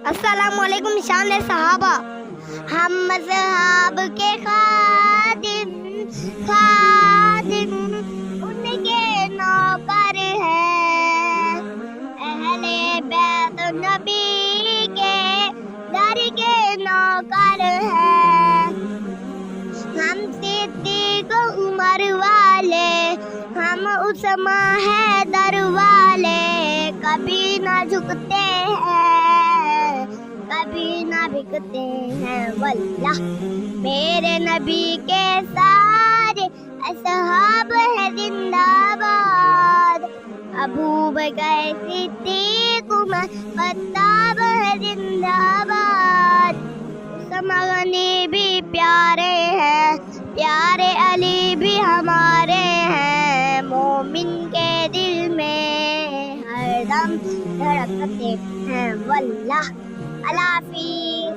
السلام علیکم شان صحابہ. ہم مذہب کے خادم ان کے نوکر ہیں. اہل بیت نبی کے در کے نوکر ہیں. ہم صدیق عمر والے، ہم عثمان حیدر والے. کبھی نہ جھکتے ہیں، کبھی نہ بکتے ہیں واللہ. میرے نبی کے سارے اصحاب ہیں زندہ باد. ابو بکر صدیق عمر خطاب ہے زندہ باد. سمغنی بھی پیارے ہیں، پیارے علی بھی ہمارے ہیں. مومن کے دل میں ہر دم دھڑکتے ہیں واللہ. اللہ حافظ.